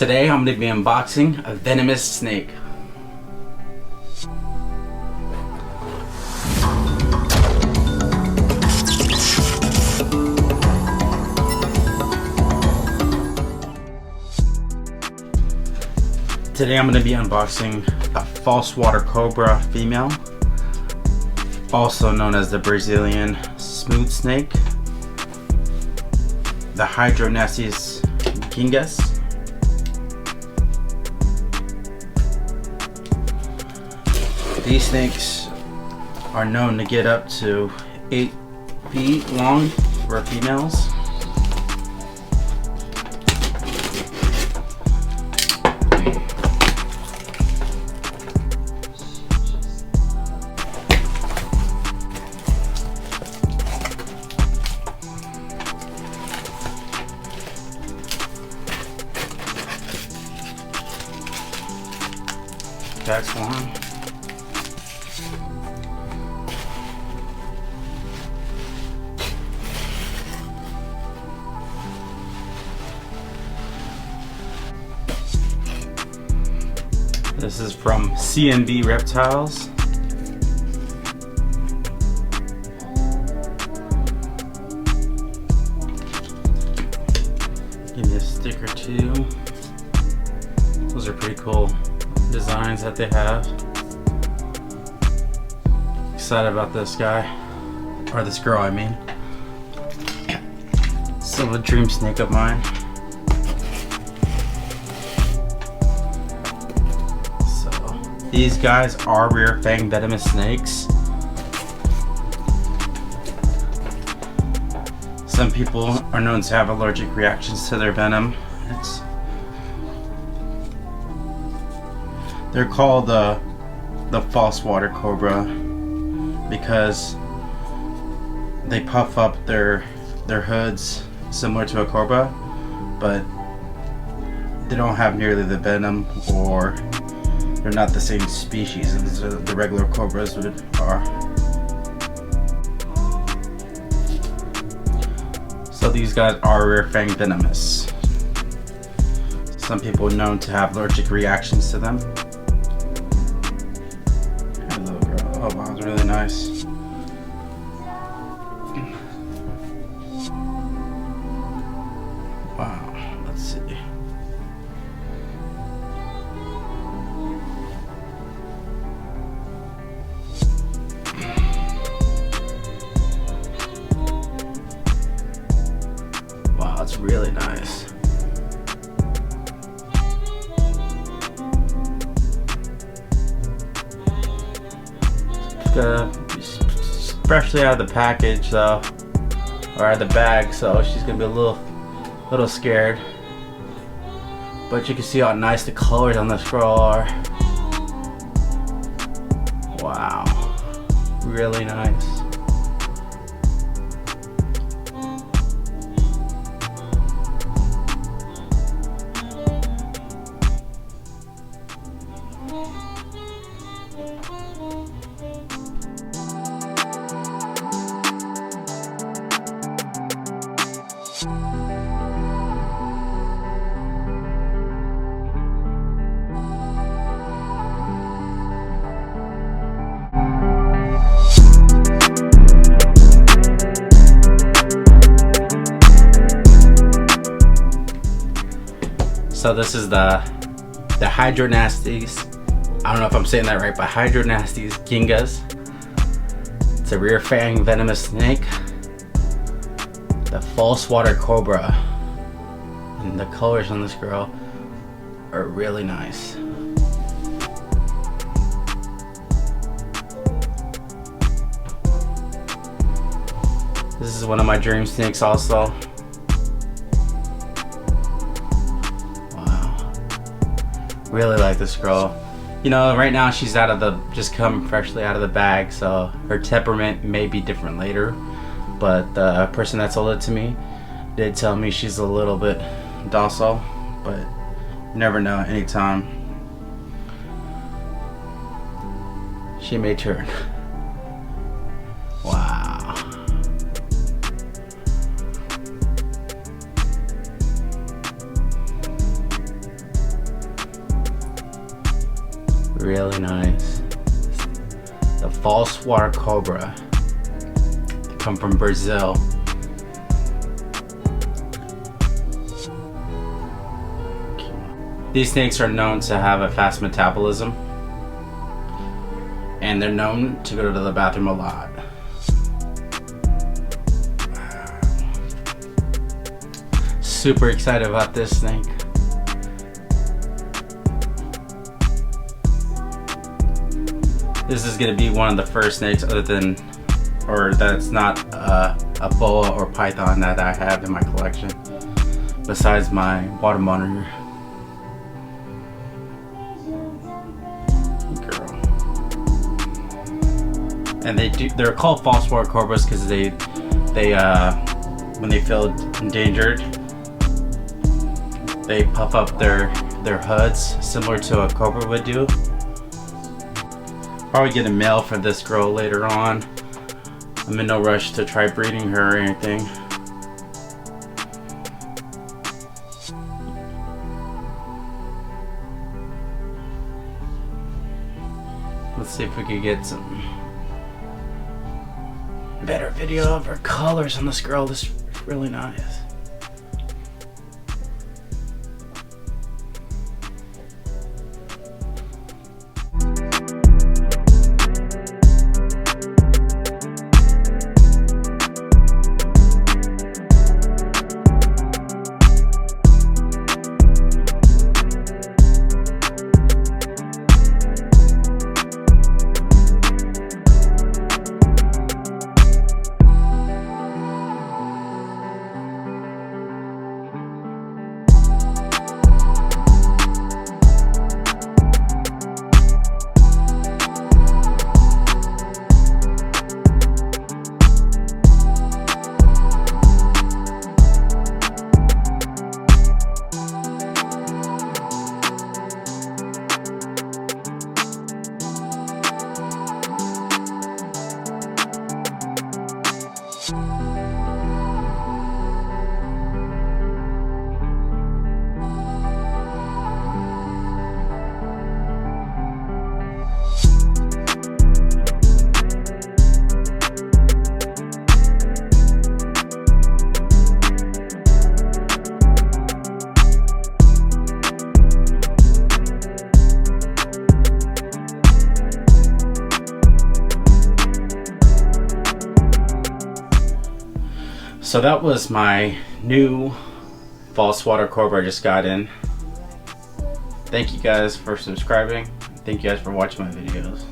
Today I'm going to be unboxing a venomous snake. Today I'm going to be unboxing a false water cobra female, also known as the Brazilian smooth snake, the Hydronaces gingas, these snakes are known to get up to 8 feet long for females. That's one. This is from CNB Reptiles. Give me a sticker too. Those are pretty cool designs that they have. Excited about this guy, or this girl I mean. Still a dream snake of mine. These guys are rear fang venomous snakes. Some people are known to have allergic reactions to their venom. They're called the false water cobra because they puff up their hoods similar to a cobra, but they don't have nearly the venom, or they're not the same species as the regular cobras are. So these guys are rear fang venomous. Some people are known to have allergic reactions to them. Hello girl. Oh wow, it's really nice. Wow, let's see. It's really nice. It's freshly out of the package though, or out of the bag, so she's gonna be a little scared. But you can see how nice the colors on this girl are. Wow, really nice. So this is the Hydronaces. I don't know if I'm saying that right, but Hydronaces gingas. It's a rear fang venomous snake. The false water cobra. And the colors on this girl are really nice. This is one of my dream snakes also. Really like this girl. You know, right now she's just come freshly out of the bag, so her temperament may be different later. But the person that sold it to me did tell me she's a little bit docile, but you never know, anytime she may turn. Wow. Really nice. The false water cobra. They come from Brazil. These snakes are known to have a fast metabolism, and they're known to go to the bathroom a lot. Super excited about this snake. This is going to be one of the first snakes that's not a boa or python that I have in my collection, besides my water monitor. And they're called false water cobras because they when they feel endangered, they puff up their hoods similar to a cobra would do. Probably get a male for this girl later on. I'm in no rush to try breeding her or anything. Let's see if we can get some better video of her colors on this girl. This is really nice. So that was my new false water cobra I just got in. Thank you guys for subscribing. Thank you guys for watching my videos.